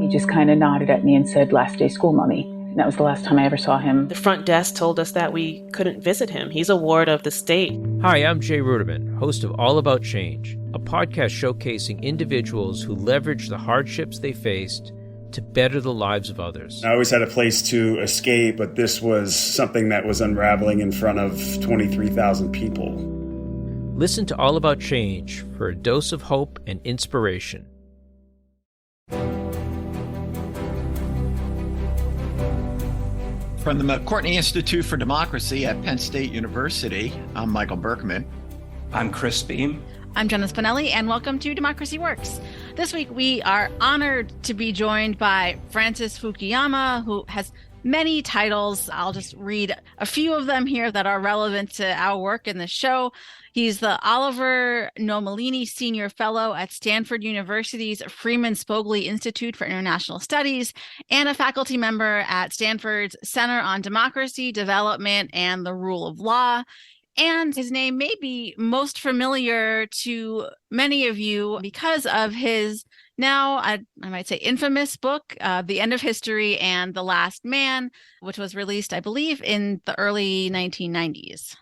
He just kind of nodded at me and said, "Last day school, Mommy." And that was the last time I ever saw him. The front desk told us that we couldn't visit him. He's a ward of the state. Hi, I'm Jay Ruderman, host of All About Change, a podcast showcasing individuals who leverage the hardships they faced to better the lives of others. I always had a place to escape, but this was something that was unraveling in front of 23,000 people. Listen to All About Change for a dose of hope and inspiration. From the McCourtney Institute for Democracy at Penn State University, I'm Michael Berkman. I'm Chris Beam. I'm Jenna Spinelli, and welcome to Democracy Works. This week, we are honored to be joined by Francis Fukuyama, who has many titles. I'll just read a few of them here that are relevant to our work in the show. He's the Oliver Nomalini Senior Fellow at Stanford University's Freeman Spogli Institute for International Studies and a faculty member at Stanford's Center on Democracy, Development, and the Rule of Law. And his name may be most familiar to many of you because of his now, I might say, infamous book, The End of History and The Last Man, which was released, I believe, in the early 1990s.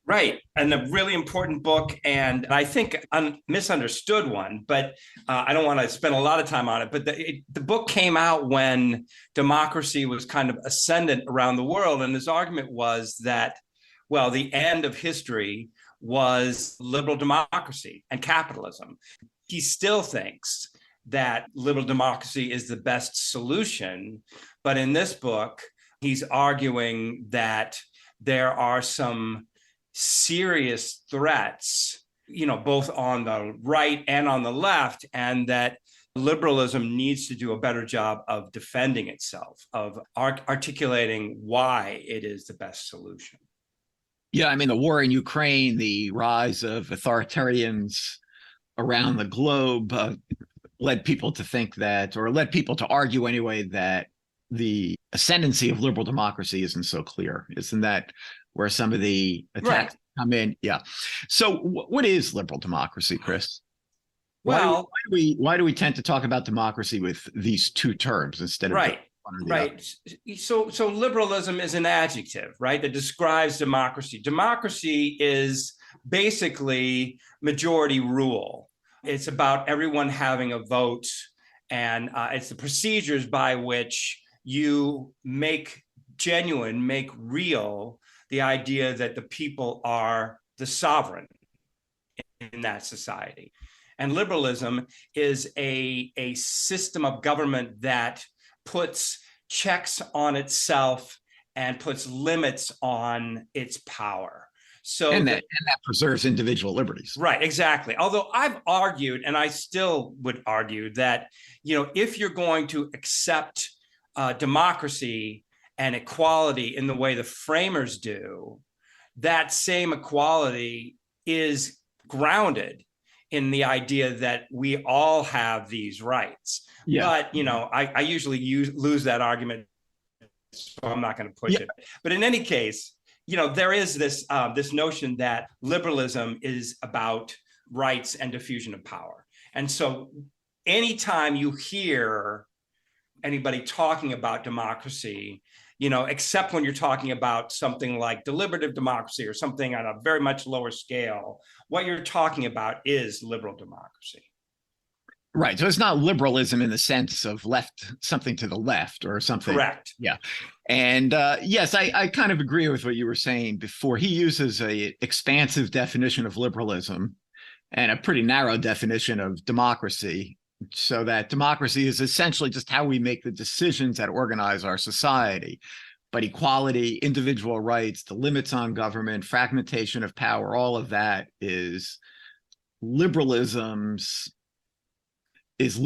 Right. And a really important book, and I think a misunderstood one, but I don't want to spend a lot of time on it. But the book came out when democracy was kind of ascendant around the world. And his argument was that, well, the end of history was liberal democracy and capitalism. He still thinks that liberal democracy is the best solution. But in this book, he's arguing that there are some serious threats, both on the right and on the left, and that liberalism needs to do a better job of defending itself, of articulating why it is the best solution. Yeah, I mean, the war in Ukraine, the rise of authoritarians around the globe led people to think that, or led people to argue anyway, that the ascendancy of liberal democracy isn't so clear. Isn't that where some of the attacks come in? Yeah. So what is liberal democracy, Chris? Well, why do we tend to talk about democracy with these two terms instead of right? So liberalism is an adjective, right, that describes democracy. Democracy is basically majority rule. It's about everyone having a vote, and it's the procedures by which you make real the idea that the people are the sovereign in that society. And liberalism is a system of government that puts checks on itself and puts limits on its power. So and that preserves individual liberties. Right, exactly. Although I've argued, and I still would argue, that if you're going to accept democracy and equality in the way the framers do, that same equality is grounded in the idea that we all have these rights. Yeah. But, I usually lose that argument, so I'm not going to push it. But in any case, there is this notion that liberalism is about rights and diffusion of power. And so anytime you hear anybody talking about democracy, except when you're talking about something like deliberative democracy or something on a very much lower scale, what you're talking about is liberal democracy. Right. So it's not liberalism in the sense of something to the left or something. Correct. Yeah. And yes, I kind of agree with what you were saying before. He uses an expansive definition of liberalism and a pretty narrow definition of democracy, so that democracy is essentially just how we make the decisions that organize our society. But equality, individual rights, the limits on government, fragmentation of power, all of that is liberalism. Is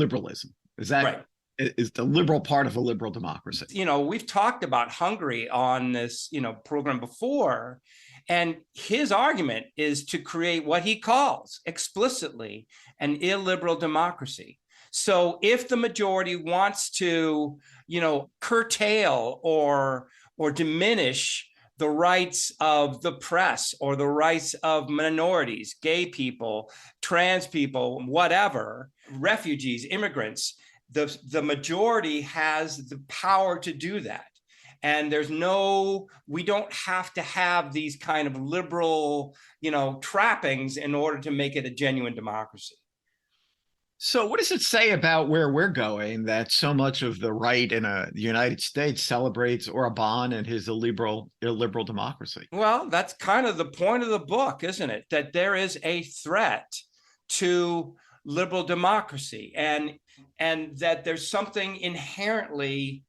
that right? Is the liberal part of a liberal democracy? We've talked about Hungary on this, program before, and his argument is to create what he calls explicitly an illiberal democracy. So if the majority wants to, curtail or diminish the rights of the press or the rights of minorities, gay people, trans people, whatever, refugees, immigrants, the majority has the power to do that. And we don't have to have these kind of liberal, trappings in order to make it a genuine democracy. So what does it say about where we're going that so much of the right in the United States celebrates Orban and his illiberal democracy? Well, that's kind of the point of the book, isn't it? That there is a threat to liberal democracy and that there's something inherently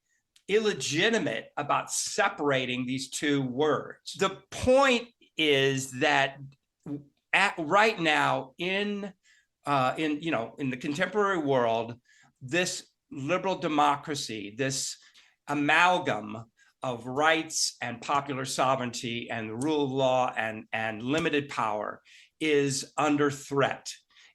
illegitimate about separating these two words. The point is that right now in the contemporary world, this liberal democracy, this amalgam of rights and popular sovereignty and the rule of law and limited power is under threat.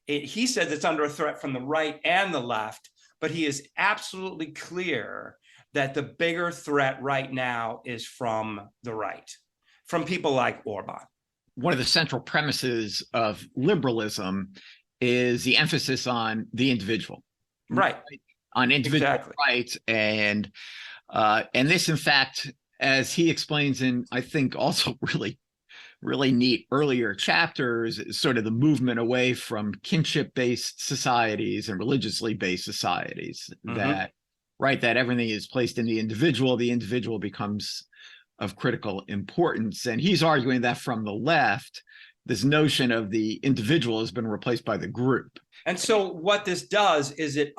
He says it's under a threat from the right and the left, but he is absolutely clear that the bigger threat right now is from the right, from people like Orban. One of the central premises of liberalism is the emphasis on the individual, right? On individual rights, and this, in fact, as he explains in, I think, also really neat earlier chapters, is sort of the movement away from kinship-based societies and religiously based societies. That everything is placed in the individual becomes of critical importance, and he's arguing that from the left, this notion of the individual has been replaced by the group. And so what this does is it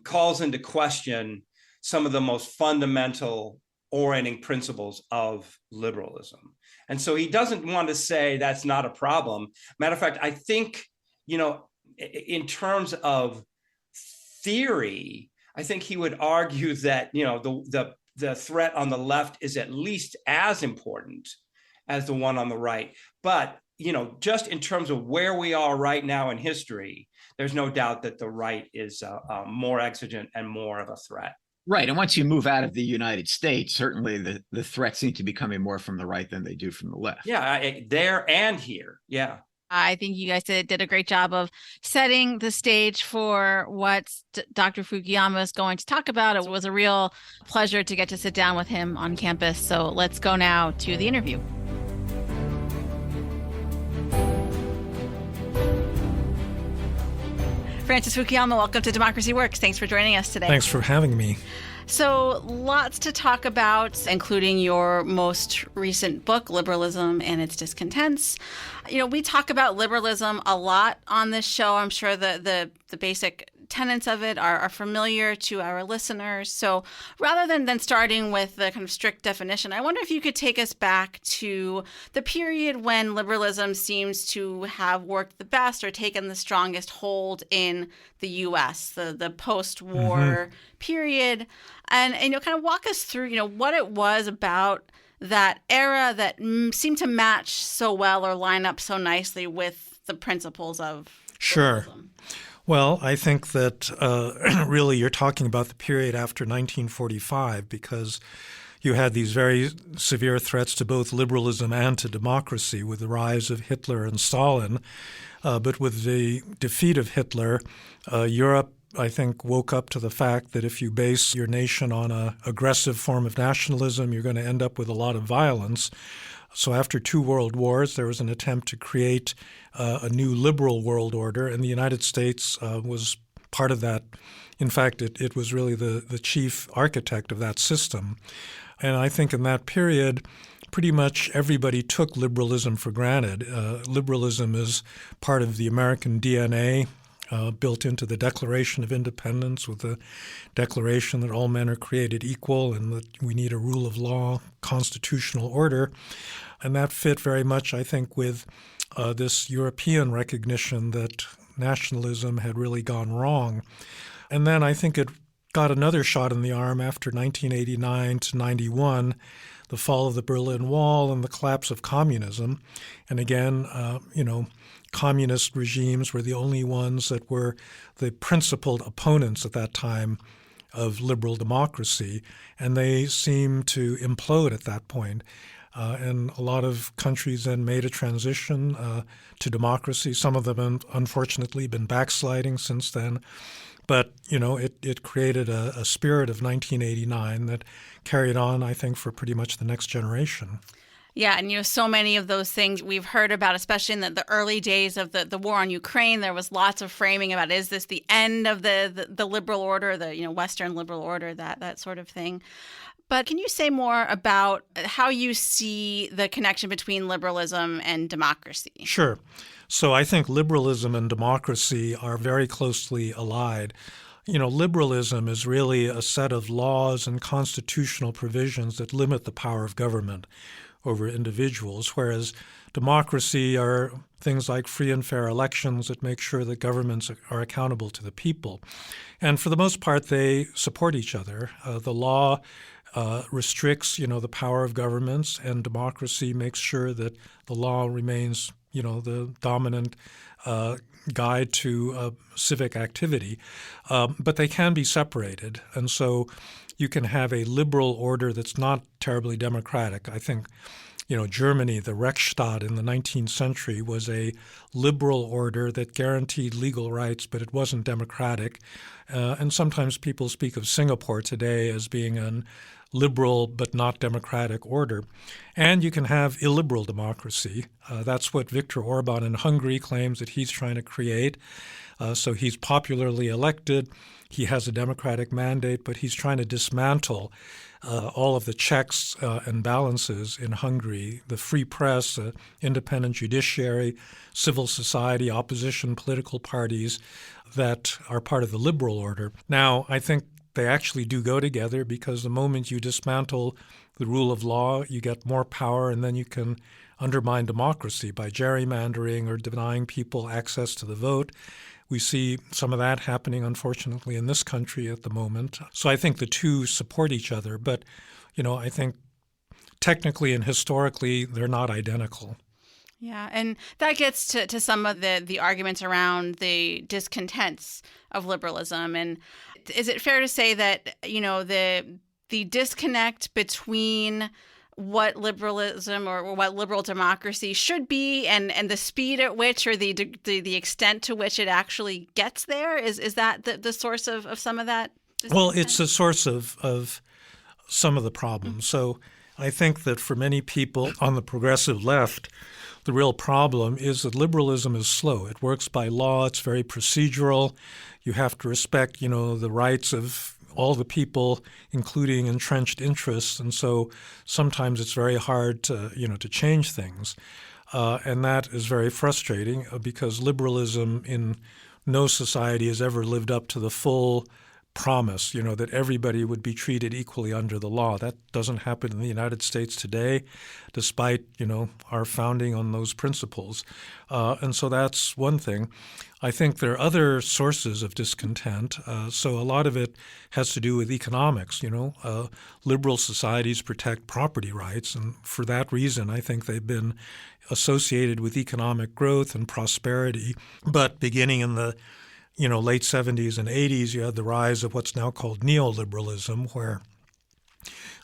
calls into question some of the most fundamental orienting principles of liberalism. And so he doesn't want to say that's not a problem. Matter of fact, I think, in terms of theory, I think he would argue that, the threat on the left is at least as important as the one on the right. But, just in terms of where we are right now in history, there's no doubt that the right is more exigent and more of a threat. Right. And once you move out of the United States, certainly the threats seem to be coming more from the right than they do from the left. Yeah, there and here. Yeah. I think you guys did a great job of setting the stage for what Dr. Fukuyama is going to talk about. It was a real pleasure to get to sit down with him on campus. So let's go now to the interview. Francis Fukuyama, welcome to Democracy Works. Thanks for joining us today. Thanks for having me. So lots to talk about, including your most recent book, Liberalism and Its Discontents. We talk about liberalism a lot on this show. I'm sure the basic tenets of it are familiar to our listeners. So rather than starting with the kind of strict definition, I wonder if you could take us back to the period when liberalism seems to have worked the best or taken the strongest hold in the U.S., the post-war period, and kind of walk us through, what it was about that era that seemed to match so well or line up so nicely with the principles of liberalism. Well, I think that really you're talking about the period after 1945 because you had these very severe threats to both liberalism and to democracy with the rise of Hitler and Stalin. But with the defeat of Hitler, Europe, I think, woke up to the fact that if you base your nation on an aggressive form of nationalism, you're going to end up with a lot of violence. So after two world wars, there was an attempt to create a new liberal world order, and the United States was part of that. In fact, it was really the chief architect of that system. And I think in that period, pretty much everybody took liberalism for granted. Liberalism is part of the American DNA, built into the Declaration of Independence with the declaration that all men are created equal and that we need a rule of law, constitutional order. And that fit very much, I think, with this European recognition that nationalism had really gone wrong. And then I think it got another shot in the arm after 1989 to 91, the fall of the Berlin Wall and the collapse of communism. And again, communist regimes were the only ones that were the principled opponents at that time of liberal democracy, and they seemed to implode at that point. And a lot of countries then made a transition to democracy. Some of them have unfortunately been backsliding since then. But, it created a spirit of 1989 that carried on, I think, for pretty much the next generation. Yeah, and so many of those things we've heard about, especially in the early days of the war on Ukraine, there was lots of framing about, is this the end of the liberal order, the Western liberal order, that sort of thing. But can you say more about how you see the connection between liberalism and democracy? Sure. So I think liberalism and democracy are very closely allied. Liberalism is really a set of laws and constitutional provisions that limit the power of government over individuals, whereas democracy are things like free and fair elections that make sure that governments are accountable to the people. And for the most part, they support each other. The law restricts, the power of governments, and democracy makes sure that the law remains, the dominant guide to civic activity. But they can be separated. And so you can have a liberal order that's not terribly democratic. I think, Germany, the Rechtsstaat in the 19th century was a liberal order that guaranteed legal rights, but it wasn't democratic. And sometimes people speak of Singapore today as being an liberal but not democratic order. And you can have illiberal democracy. That's what Viktor Orban in Hungary claims that he's trying to create. So he's popularly elected. He has a democratic mandate, but he's trying to dismantle all of the checks and balances in Hungary, the free press, independent judiciary, civil society, opposition political parties that are part of the liberal order. Now, I think they actually do go together, because the moment you dismantle the rule of law, you get more power, and then you can undermine democracy by gerrymandering or denying people access to the vote. We see some of that happening, unfortunately, in this country at the moment. So I think the two support each other, but, I think technically and historically they're not identical. Yeah, and that gets to some of the arguments around the discontents of liberalism. And is it fair to say that, the disconnect between what liberalism or what liberal democracy should be and the speed at which, or the extent to which it actually gets there, is that the source of some of that discontent? Well, it's a source of some of the problems. So I think that for many people on the progressive left, the real problem is that liberalism is slow. It works by law. It's very procedural. You have to respect, the rights of all the people, including entrenched interests. And so sometimes it's very hard to change things. And that is very frustrating, because liberalism in no society has ever lived up to the full promise, that everybody would be treated equally under the law. That doesn't happen in the United States today, despite, our founding on those principles. And so that's one thing. I think there are other sources of discontent. So a lot of it has to do with economics. Liberal societies protect property rights, and for that reason, I think they've been associated with economic growth and prosperity. But beginning in the late 70s and 80s, you had the rise of what's now called neoliberalism, where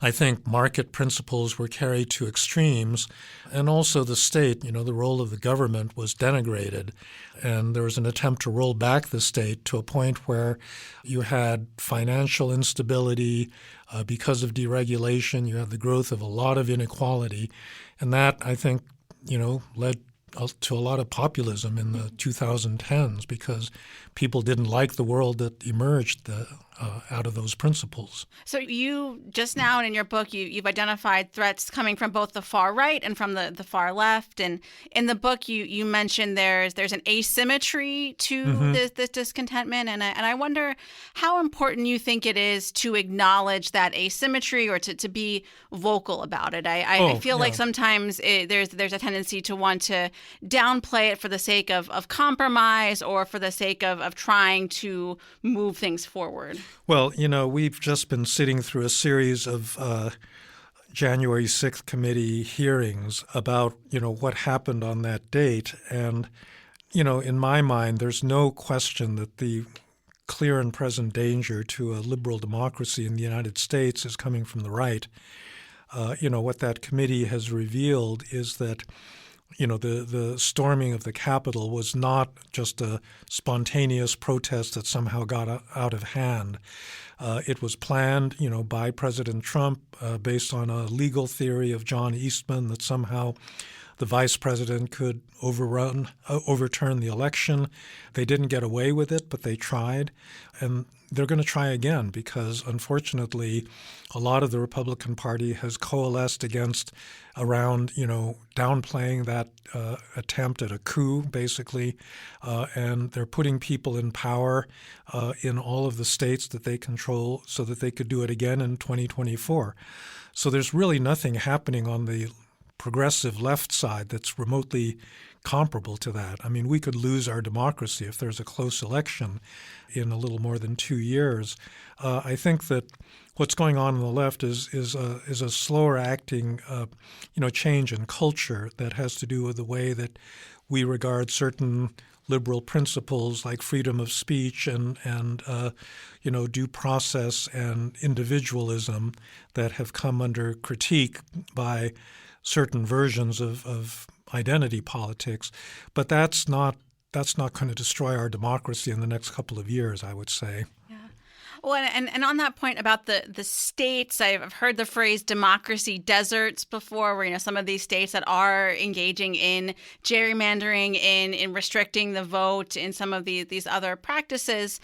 I think market principles were carried to extremes, and also the state, the role of the government was denigrated. And there was an attempt to roll back the state to a point where you had financial instability because of deregulation. You had the growth of a lot of inequality. And that, I think, led to a lot of populism in the 2010s, because people didn't like the world that emerged out of those principles. So you just now, and in your book, you've identified threats coming from both the far right and from the far left. And in the book, you mentioned there's an asymmetry to this discontentment. And I wonder how important you think it is to acknowledge that asymmetry, or to be vocal about it. I feel like sometimes there's a tendency to want to downplay it for the sake of compromise, or for the sake of trying to move things forward. Well, we've just been sitting through a series of January 6th committee hearings about, what happened on that date. And, in my mind, there's no question that the clear and present danger to a liberal democracy in the United States is coming from the right. What that committee has revealed is that the storming of the Capitol was not just a spontaneous protest that somehow got out of hand. It was planned, by President Trump based on a legal theory of John Eastman that somehow the vice president could overturn the election. They didn't get away with it, but they tried. And they're going to try again because, unfortunately, a lot of the Republican Party has coalesced around downplaying that attempt at a coup, basically, and they're putting people in power in all of the states that they control so that they could do it again in 2024. So there's really nothing happening on the progressive left side that's remotely comparable to that. I mean, we could lose our democracy if there's a close election in a little more than 2 years. I think that what's going on the left is a slower acting, change in culture that has to do with the way that we regard certain liberal principles like freedom of speech and due process and individualism that have come under critique by certain versions of identity politics. But that's not going to destroy our democracy in the next couple of years, I would say. Well, and on that point about the states, I've heard the phrase democracy deserts before, where some of these states that are engaging in gerrymandering, in restricting the vote, in some of these other practices.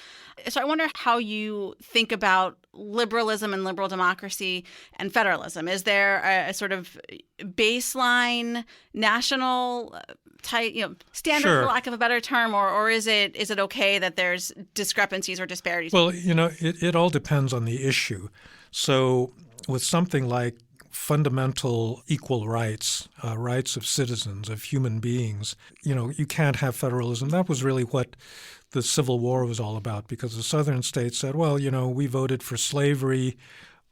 So I wonder how you think about liberalism and liberal democracy and federalism. Is there a sort of baseline national standard, Sure, for lack of a better term, or is it okay that there's discrepancies or disparities? Well, it all depends on the issue. So with something like fundamental equal rights, rights of citizens, of human beings, you can't have federalism. That was really what the Civil War was all about, because the southern states said, well, we voted for slavery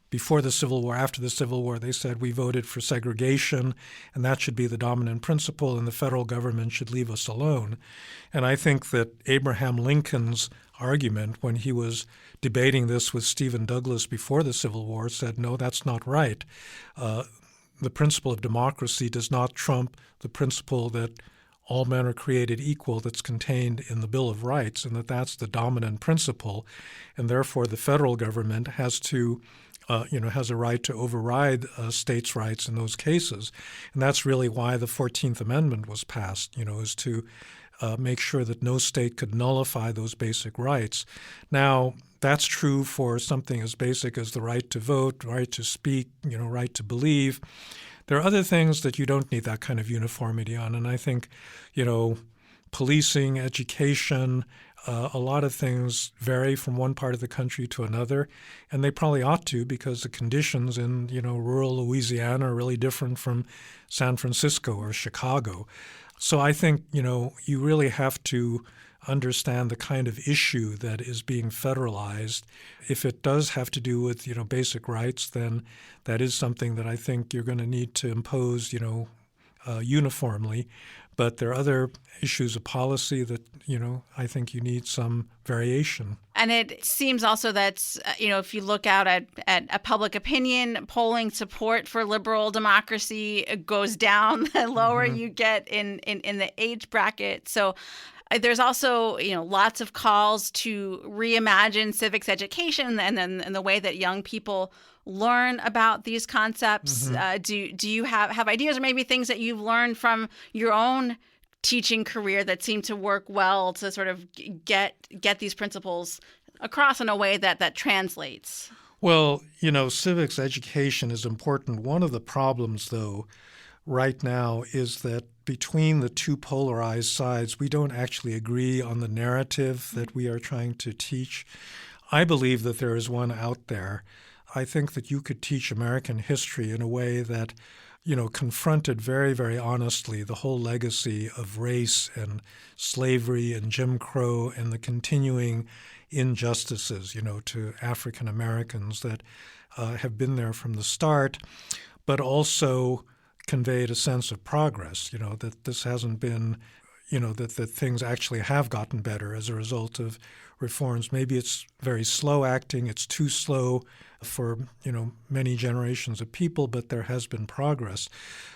before the Civil War. After the Civil War, they said we voted for segregation, and that should be the dominant principle, and the federal government should leave us alone. And I think that Abraham Lincoln's argument when he was debating this with Stephen Douglas before the Civil War said, no, that's not right. The principle of democracy does not trump the principle that all men are created equal that's contained in the Bill of Rights, and that's the dominant principle. And therefore, the federal government has a right to override states' rights in those cases. And that's really why the 14th Amendment was passed, is to make sure that no state could nullify those basic rights. Now, that's true for something as basic as the right to vote, right to speak, right to believe. There are other things that you don't need that kind of uniformity on. And I think, policing, education, a lot of things vary from one part of the country to another, and they probably ought to, because the conditions in rural Louisiana are really different from San Francisco or Chicago. So I think you really have to understand the kind of issue that is being federalized. If it does have to do with basic rights, then that is something that I think you're going to need to impose uniformly. But there are other issues of policy that, I think you need some variation. And it seems also that, if you look out at a public opinion, polling support for liberal democracy goes down the lower you get in the age bracket. So there's also, lots of calls to reimagine civics education and the way that young people learn about these concepts. Do you have ideas or maybe things that you've learned from your own teaching career that seem to work well to sort of get these principles across in a way that translates? Well, civics education is important. One of the problems, though, right now is that between the two polarized sides, we don't actually agree on the narrative that we are trying to teach. I believe that there is one out there. I think that you could teach American history in a way that, confronted very, very honestly the whole legacy of race and slavery and Jim Crow and the continuing injustices, to African Americans that have been there from the start, but also conveyed a sense of progress, that this hasn't been, that things actually have gotten better as a result of reforms. Maybe it's very slow acting. It's too slow for many generations of people, but there has been progress.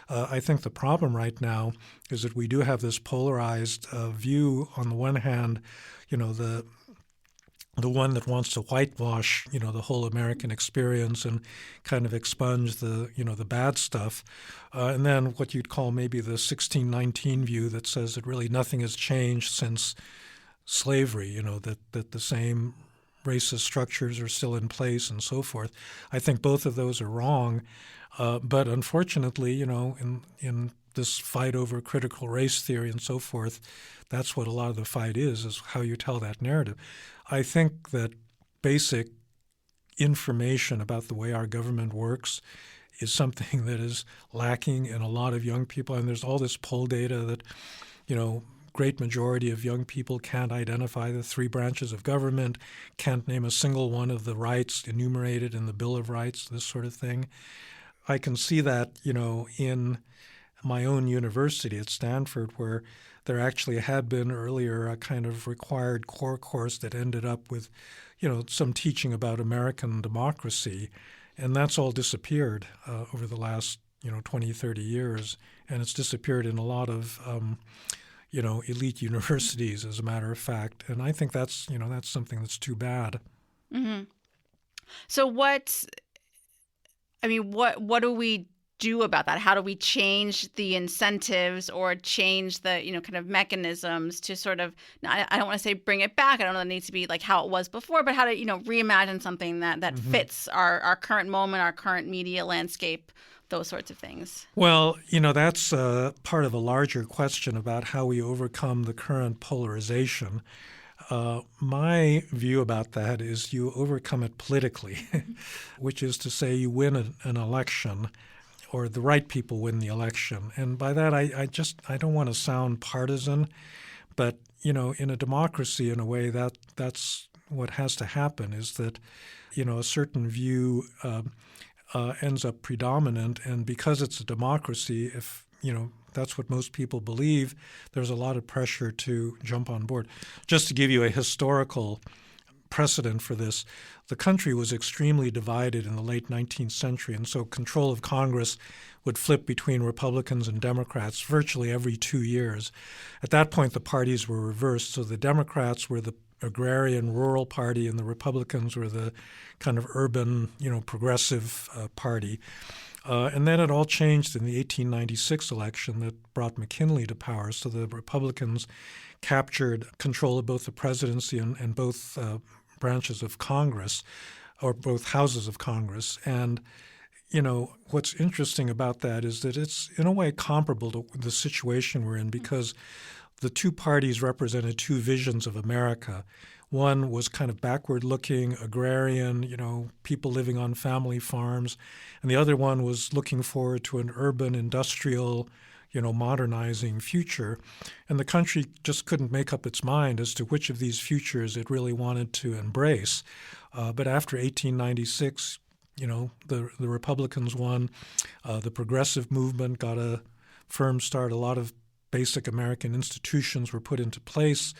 I think the problem right now is that we do have this polarized view. On the one hand, the one that wants to whitewash, the whole American experience and kind of expunge the bad stuff. And then what you'd call maybe the 1619 view that says that really nothing has changed since slavery, that the same racist structures are still in place and so forth. I think both of those are wrong. But unfortunately, in this fight over critical race theory and so forth, that's what a lot of the fight is how you tell that narrative. I think that basic information about the way our government works is something that is lacking in a lot of young people. And there's all this poll data that, great majority of young people can't identify the three branches of government, can't name a single one of the rights enumerated in the Bill of Rights, this sort of thing. I can see that, in my own university at Stanford, where there actually had been earlier a kind of required core course that ended up with, some teaching about American democracy. And that's all disappeared over the last, 20, 30 years. And it's disappeared in a lot of, elite universities, as a matter of fact. And I think that's something that's too bad. Mm-hmm. So what do we do about that? How do we change the incentives or change the, kind of mechanisms to sort of, I don't want to say bring it back. I don't know that it needs to be like how it was before, but how to, reimagine something that mm-hmm. fits our current moment, our current media landscape, those sorts of things. Well, that's part of a larger question about how we overcome the current polarization. My view about that is you overcome it politically, which is to say you win an election, or the right people win the election. And by that, I don't want to sound partisan, but, in a democracy, in a way, that's what has to happen, is that, a certain view ends up predominant. And because it's a democracy, if, that's what most people believe, there's a lot of pressure to jump on board. Just to give you a historical precedent for this, the country was extremely divided in the late 19th century, and so control of Congress would flip between Republicans and Democrats virtually every 2 years. At that point, the parties were reversed, so the Democrats were the agrarian rural party and the Republicans were the kind of urban, progressive party. And then it all changed in the 1896 election that brought McKinley to power. So the Republicans captured control of both the presidency and both branches of Congress, or both houses of Congress. And, what's interesting about that is that it's in a way comparable to the situation we're in, because the two parties represented two visions of America. One was kind of backward-looking, agrarian, people living on family farms. And the other one was looking forward to an urban, industrial, modernizing future. And the country just couldn't make up its mind as to which of these futures it really wanted to embrace. But after 1896, the Republicans won. The progressive movement got a firm start. A lot of basic American institutions were put into place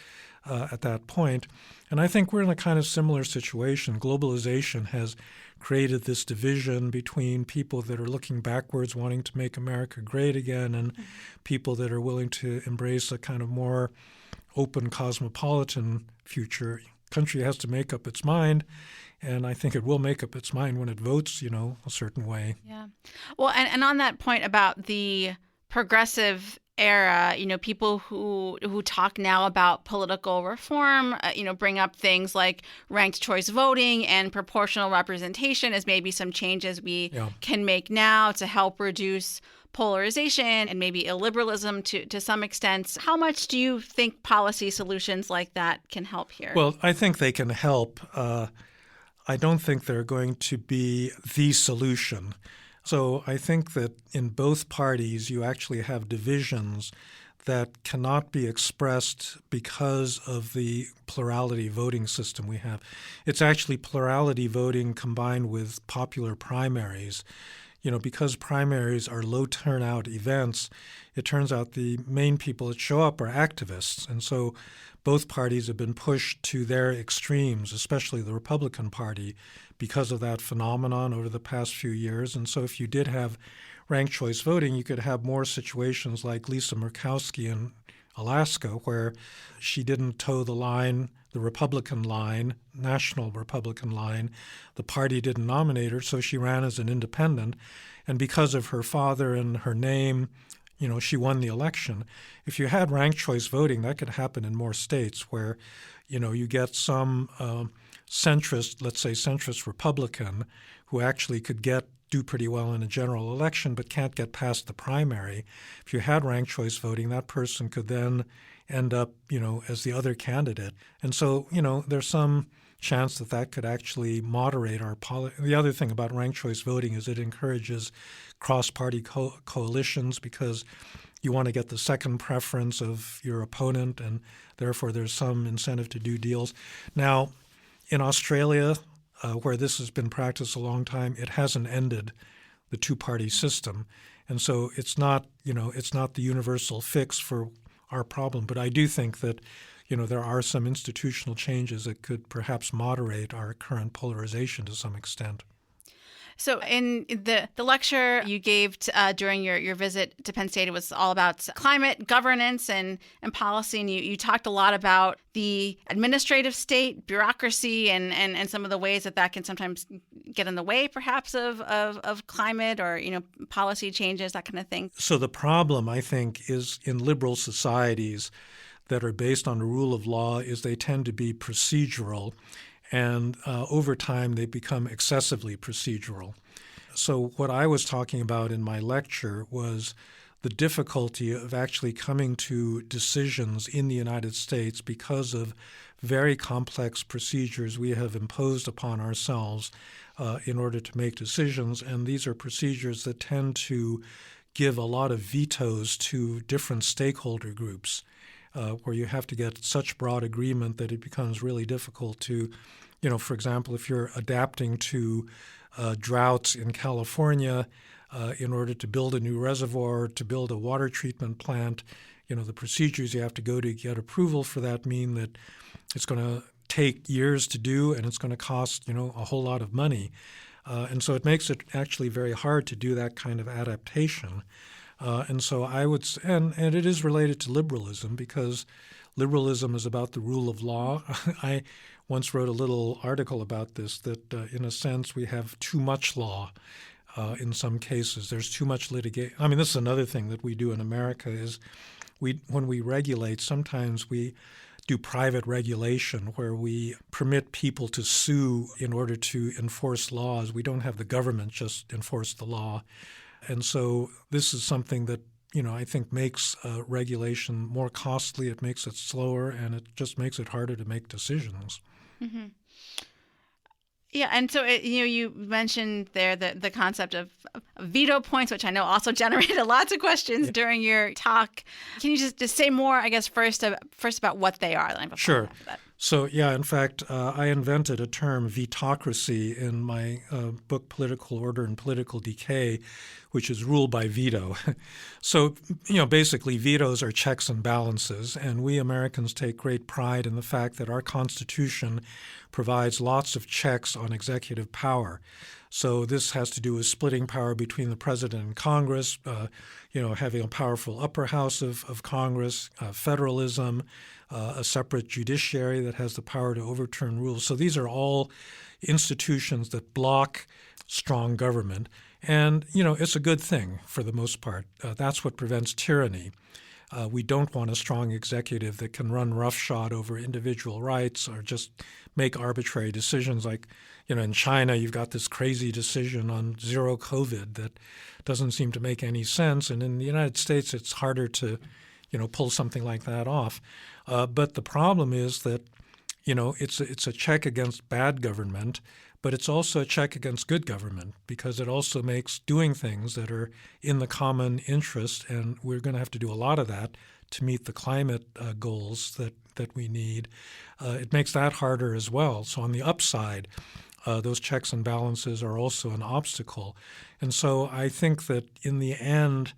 at that point. And I think we're in a kind of similar situation. Globalization has created this division between people that are looking backwards, wanting to make America great again, and people that are willing to embrace a kind of more open cosmopolitan future. Country has to make up its mind, and I think it will make up its mind when it votes, a certain way. Yeah. Well, and on that point about the progressive era, people who talk now about political reform, bring up things like ranked choice voting and proportional representation as maybe some changes we can make now to help reduce polarization and maybe illiberalism to some extent. How much do you think policy solutions like that can help here? Well, I think they can help. I don't think they're going to be the solution. So I think that in both parties you actually have divisions that cannot be expressed because of the plurality voting system we have. It's actually plurality voting combined with popular primaries. because primaries are low turnout events, it turns out the main people that show up are activists. And so both parties have been pushed to their extremes, especially the Republican Party, because of that phenomenon over the past few years. And so if you did have ranked choice voting, you could have more situations like Lisa Murkowski in Alaska, where she didn't toe the line, the Republican line, national Republican line. The party didn't nominate her, so she ran as an independent. And because of her father and her name, she won the election. If you had ranked choice voting, that could happen in more states where, you get some centrist, let's say centrist Republican, who actually could do pretty well in a general election but can't get past the primary. If you had ranked choice voting, that person could then end up, as the other candidate. And so, there's some chance that could actually moderate our policy. The other thing about ranked choice voting is it encourages cross-party coalitions because you want to get the second preference of your opponent, and therefore there's some incentive to do deals. Now, in Australia, where this has been practiced a long time, it hasn't ended the two-party system. And so it's not the universal fix for our problem. But I do think that, there are some institutional changes that could perhaps moderate our current polarization to some extent. So in the lecture you gave during your visit to Penn State, it was all about climate governance and policy. And you talked a lot about the administrative state, bureaucracy, and some of the ways that can sometimes get in the way, perhaps, of climate or, policy changes, that kind of thing. So the problem, I think, is in liberal societies that are based on the rule of law is they tend to be procedural. And over time, they become excessively procedural. So what I was talking about in my lecture was the difficulty of actually coming to decisions in the United States because of very complex procedures we have imposed upon ourselves in order to make decisions. And these are procedures that tend to give a lot of vetoes to different stakeholder groups, where you have to get such broad agreement that it becomes really difficult to, for example, if you're adapting to droughts in California in order to build a new reservoir, to build a water treatment plant, the procedures you have to go to get approval for that mean that it's going to take years to do and it's going to cost, a whole lot of money. And so it makes it actually very hard to do that kind of adaptation. And so I would – and it is related to liberalism because liberalism is about the rule of law. I once wrote a little article about this, that in a sense we have too much law in some cases. There's too much litigation. I mean, this is another thing that we do in America is when we regulate, sometimes we do private regulation where we permit people to sue in order to enforce laws. We don't have the government just enforce the law. And so this is something that, I think makes regulation more costly. It makes it slower, and it just makes it harder to make decisions. Mm-hmm. Yeah, and so you mentioned there the concept of veto points, which I know also generated lots of questions during your talk. Can you just say more, I guess, first about what they are? Sure. So, in fact, I invented a term, vetocracy, in my book, Political Order and Political Decay, which is ruled by veto. So, basically vetoes are checks and balances, and we Americans take great pride in the fact that our Constitution provides lots of checks on executive power. So this has to do with splitting power between the president and Congress, having a powerful upper house of Congress, federalism, a separate judiciary that has the power to overturn rules. So these are all institutions that block strong government. And, it's a good thing for the most part. That's what prevents tyranny. We don't want a strong executive that can run roughshod over individual rights or just make arbitrary decisions. Like, in China, you've got this crazy decision on zero COVID that doesn't seem to make any sense. And in the United States, it's harder to, pull something like that off. But the problem is that, it's a check against bad government, but it's also a check against good government because it also makes doing things that are in the common interest, and we're going to have to do a lot of that to meet the climate goals that we need. It makes that harder as well. So on the upside, those checks and balances are also an obstacle. And so I think that in the end,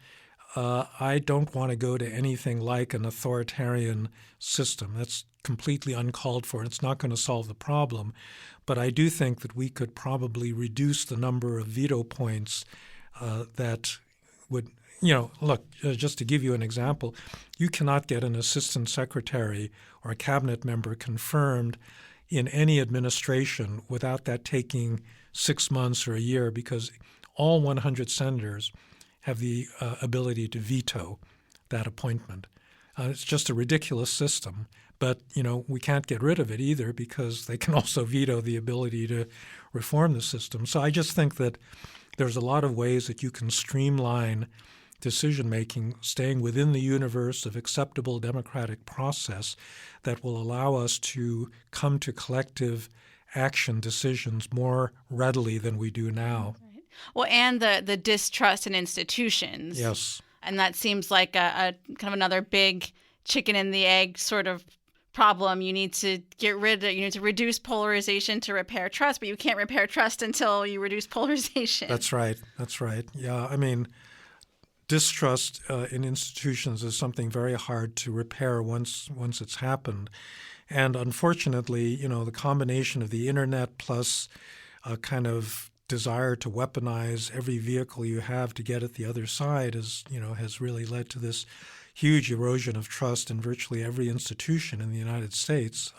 I don't want to go to anything like an authoritarian system. That's completely uncalled for. It's not going to solve the problem. But I do think that we could probably reduce the number of veto points that would, look, just to give you an example, you cannot get an assistant secretary or a cabinet member confirmed in any administration without that taking 6 months or a year, because all 100 senators have the ability to veto that appointment. It's just a ridiculous system, but we can't get rid of it either, because they can also veto the ability to reform the system. So I just think that there's a lot of ways that you can streamline decision-making, staying within the universe of acceptable democratic process that will allow us to come to collective action decisions more readily than we do now. Right. Well, and the distrust in institutions. Yes. And that seems like a kind of another big chicken and the egg sort of problem. You need to reduce polarization to repair trust, but you can't repair trust until you reduce polarization. That's right. Yeah, I mean, distrust in institutions is something very hard to repair once it's happened. And unfortunately, the combination of the internet plus a kind of desire to weaponize every vehicle you have to get at the other side has really led to this huge erosion of trust in virtually every institution in the United States.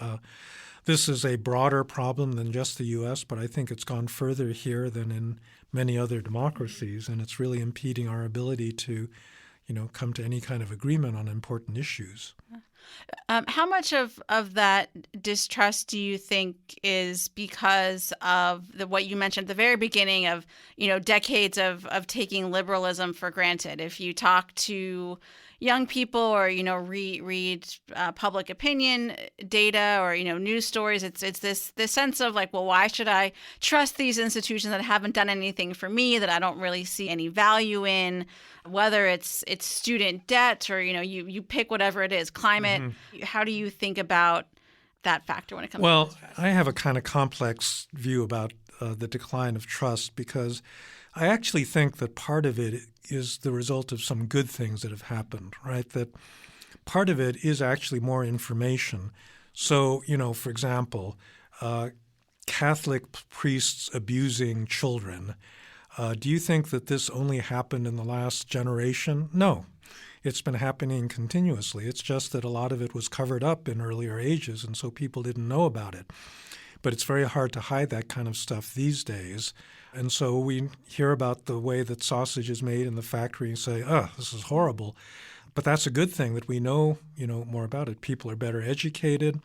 This is a broader problem than just the U.S., but I think it's gone further here than in many other democracies, and it's really impeding our ability to, come to any kind of agreement on important issues. How much of that distrust do you think is because of what you mentioned at the very beginning of, decades of taking liberalism for granted? If you talk to young people or, read public opinion data or, news stories, it's this sense of like, well, why should I trust these institutions that haven't done anything for me, that I don't really see any value in? Whether it's student debt or, you pick whatever it is, climate. Mm-hmm. How do you think about that factor when it comes to distrust? I have a kind of complex view about the decline of trust, because I actually think that part of it is the result of some good things that have happened, right? That part of it is actually more information. So, for example, Catholic priests abusing children. Do you think that this only happened in the last generation? No. It's been happening continuously. It's just that a lot of it was covered up in earlier ages, and so people didn't know about it. But it's very hard to hide that kind of stuff these days. And so we hear about the way that sausage is made in the factory and say, this is horrible. But that's a good thing that we know, more about it. People are better educated.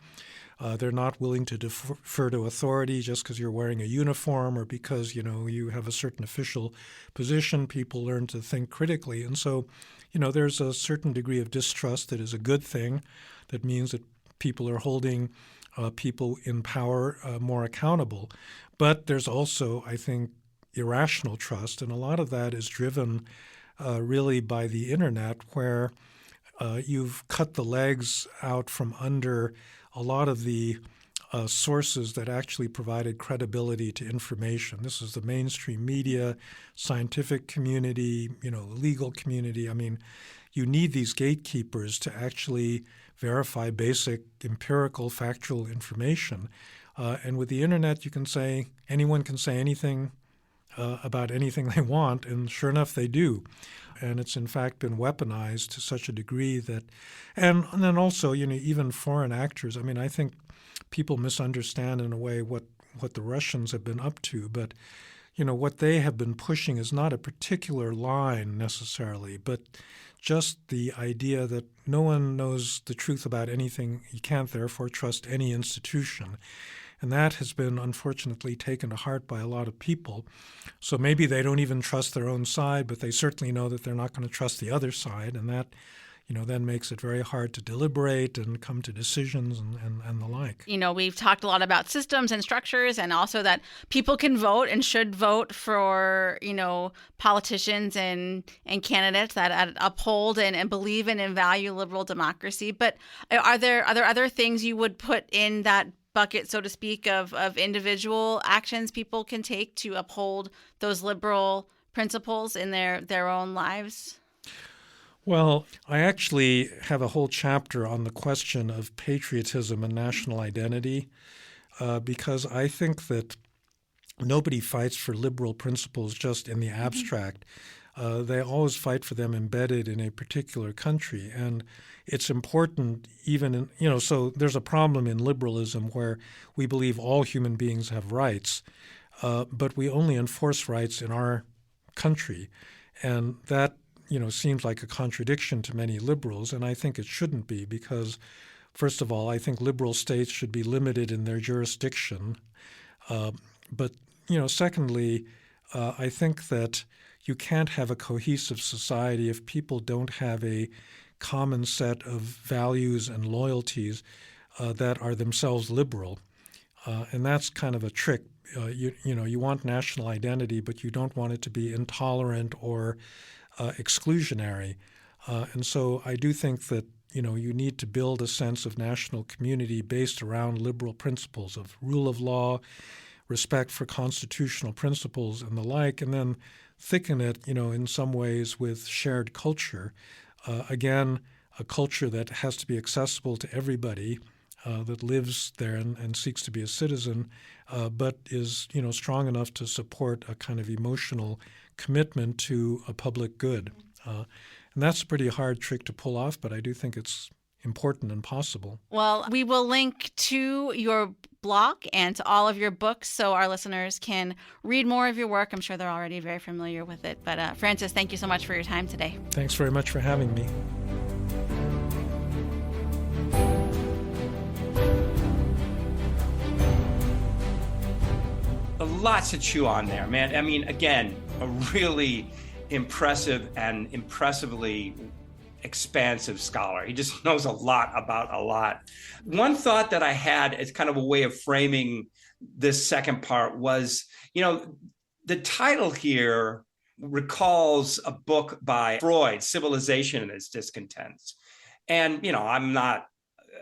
They're not willing to defer to authority just because you're wearing a uniform or because, you have a certain official position. People learn to think critically. And so, there's a certain degree of distrust that is a good thing. That means that people are holding people in power more accountable. But there's also, I think, irrational trust. And a lot of that is driven really by the internet, where you've cut the legs out from under a lot of the sources that actually provided credibility to information. This is the mainstream media, scientific community, the legal community. I mean, you need these gatekeepers to actually verify basic empirical, factual information. And with the internet, anyone can say anything about anything they want, and sure enough, they do. And it's in fact been weaponized to such a degree that, and then also, even foreign actors. I mean, I think people misunderstand in a way what the Russians have been up to, but what they have been pushing is not a particular line necessarily, but just the idea that no one knows the truth about anything. You can't therefore trust any institution. And that has been, unfortunately, taken to heart by a lot of people. So maybe they don't even trust their own side, but they certainly know that they're not going to trust the other side. And that, then makes it very hard to deliberate and come to decisions and the like. We've talked a lot about systems and structures, and also that people can vote and should vote for, politicians and candidates that uphold and believe in and value liberal democracy. But are there other things you would put in that bucket, so to speak, of individual actions people can take to uphold those liberal principles in their own lives? Well, I actually have a whole chapter on the question of patriotism and national identity because I think that nobody fights for liberal principles just in the abstract. They always fight for them embedded in a particular country. And it's important even in, so there's a problem in liberalism where we believe all human beings have rights, but we only enforce rights in our country. And that, seems like a contradiction to many liberals, and I think it shouldn't be because, first of all, I think liberal states should be limited in their jurisdiction. But secondly, I think that you can't have a cohesive society if people don't have a common set of values and loyalties that are themselves liberal. And that's kind of a trick. You want national identity, but you don't want it to be intolerant or exclusionary. And so I do think that you need to build a sense of national community based around liberal principles of rule of law, respect for constitutional principles and the like, and then thicken it, in some ways with shared culture. Again, a culture that has to be accessible to everybody that lives there and seeks to be a citizen, but is, strong enough to support a kind of emotional commitment to a public good. And that's a pretty hard trick to pull off, but I do think it's important and possible. Well, we will link to your blog and to all of your books so our listeners can read more of your work. I'm sure they're already very familiar with it. But Francis, thank you so much for your time today. Thanks very much for having me. Lots to chew on there, man. I mean, again, a really impressive and impressively expansive scholar. He just knows a lot about a lot. One thought that I had as kind of a way of framing this second part was, the title here recalls a book by Freud, Civilization and Its Discontents. And, I'm not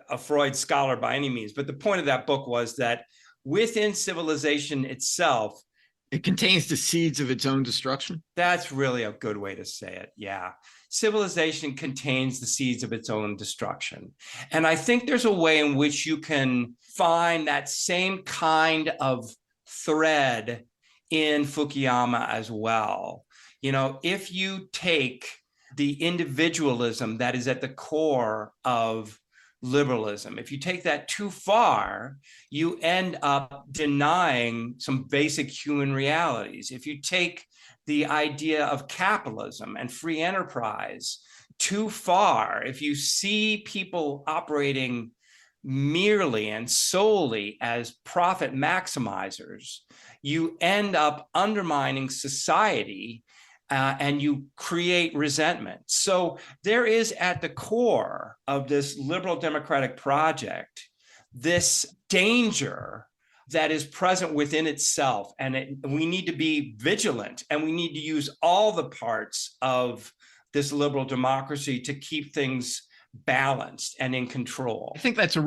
a Freud scholar by any means, but the point of that book was that within civilization itself, it contains the seeds of its own destruction. That's really a good way to say it. Yeah. Civilization contains the seeds of its own destruction. And I think there's a way in which you can find that same kind of thread in Fukuyama as well. If you take the individualism that is at the core of liberalism, if you take that too far, you end up denying some basic human realities. If you take the idea of capitalism and free enterprise too far, if you see people operating merely and solely as profit maximizers, you end up undermining society and you create resentment. So there is at the core of this liberal democratic project this danger that is present within itself. And we need to be vigilant, and we need to use all the parts of this liberal democracy to keep things balanced and in control. I think that's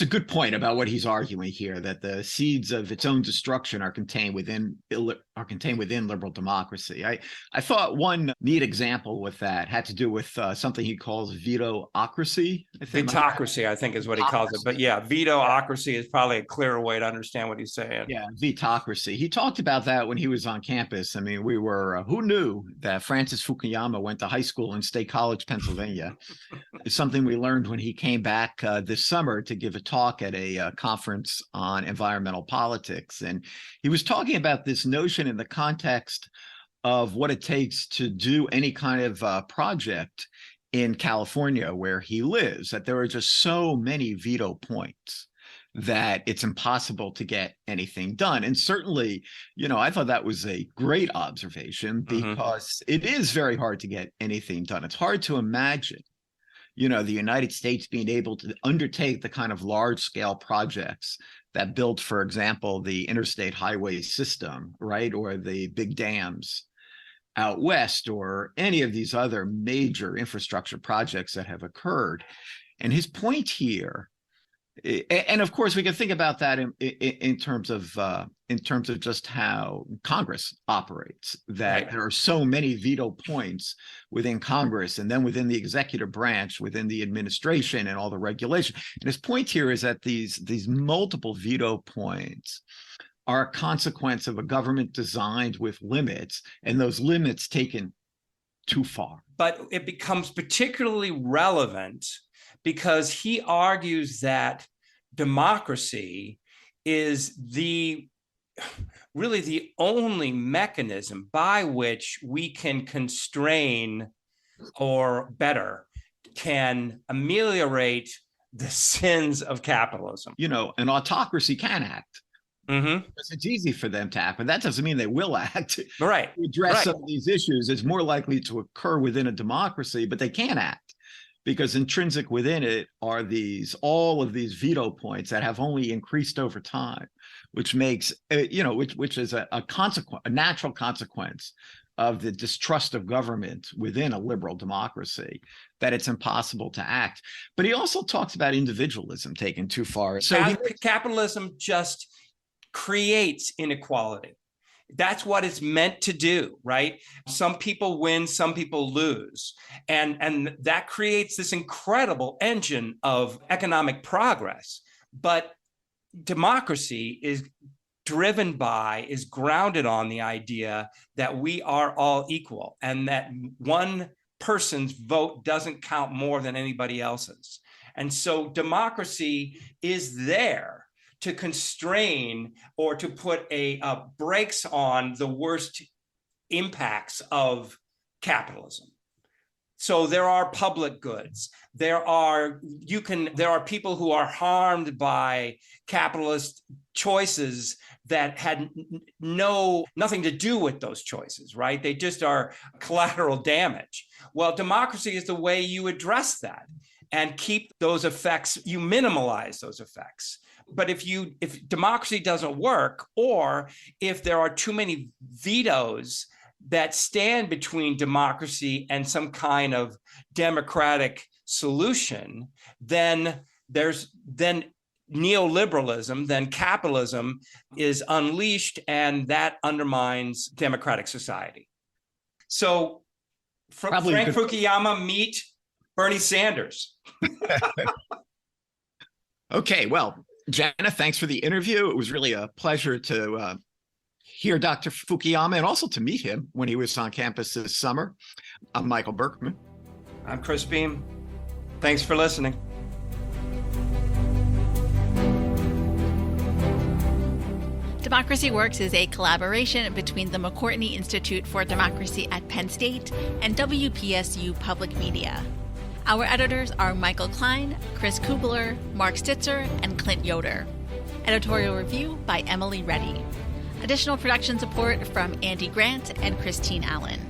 a good point about what he's arguing here, that the seeds of its own destruction are contained within liberal democracy. I thought one neat example with that had to do with something he calls veto-ocracy. Vetocracy, I think is what he calls it. But yeah, veto-ocracy is probably a clearer way to understand what he's saying. Yeah, vetocracy. He talked about that when he was on campus. I mean, we were, who knew that Francis Fukuyama went to high school in State College, Pennsylvania? It's something we learned when he came back this summer to give a talk at a conference on environmental politics. And he was talking about this notion in the context of what it takes to do any kind of project in California where he lives, that there are just so many veto points that it's impossible to get anything done. And certainly, I thought that was a great observation because it is very hard to get anything done. It's hard to imagine the United States being able to undertake the kind of large-scale projects that built, for example, the interstate highway system, right, or the big dams out west, or any of these other major infrastructure projects that have occurred. And his point here And of course, we can think about that in terms of just how Congress operates. That there are so many veto points within Congress, and then within the executive branch, within the administration, and all the regulation. And his point here is that these multiple veto points are a consequence of a government designed with limits, and those limits taken too far. But it becomes particularly relevant because he argues that democracy is really the only mechanism by which we can constrain, or better, can ameliorate the sins of capitalism. An autocracy can act. Because it's easy for them to act, but that doesn't mean they will act. Right. To address some of these issues, it's more likely to occur within a democracy, but they can act because intrinsic within it are all of these veto points that have only increased over time, which makes which is a natural consequence of the distrust of government within a liberal democracy, that it's impossible to act. But he also talks about individualism taken too far. So capitalism just creates inequality. That's what it's meant to do, right? Some people win, some people lose. And that creates this incredible engine of economic progress. But democracy is grounded on the idea that we are all equal and that one person's vote doesn't count more than anybody else's. And so democracy is there to constrain or to put brakes on the worst impacts of capitalism. So there are public goods. There are people who are harmed by capitalist choices that had nothing to do with those choices, right? They just are collateral damage. Well, democracy is the way you address that and keep those effects, you minimize those effects. But if democracy doesn't work, or if there are too many vetoes that stand between democracy and some kind of democratic solution, then neoliberalism, then capitalism is unleashed, and that undermines democratic society. So Frank Fukuyama meet Bernie Sanders. Okay, well, Jenna, thanks for the interview. It was really a pleasure to hear Dr. Fukuyama and also to meet him when he was on campus this summer. I'm Michael Berkman. I'm Chris Beam. Thanks for listening. Democracy Works is a collaboration between the McCourtney Institute for Democracy at Penn State and WPSU Public Media. Our editors are Michael Klein, Chris Kubler, Mark Stitzer, and Clint Yoder. Editorial review by Emily Reddy. Additional production support from Andy Grant and Christine Allen.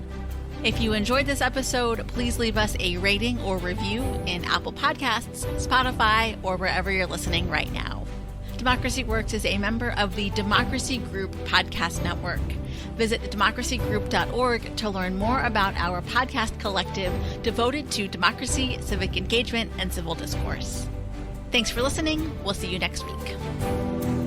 If you enjoyed this episode, please leave us a rating or review in Apple Podcasts, Spotify, or wherever you're listening right now. Democracy Works is a member of the Democracy Group Podcast Network. Visit democracygroup.org to learn more about our podcast collective devoted to democracy, civic engagement, and civil discourse. Thanks for listening. We'll see you next week.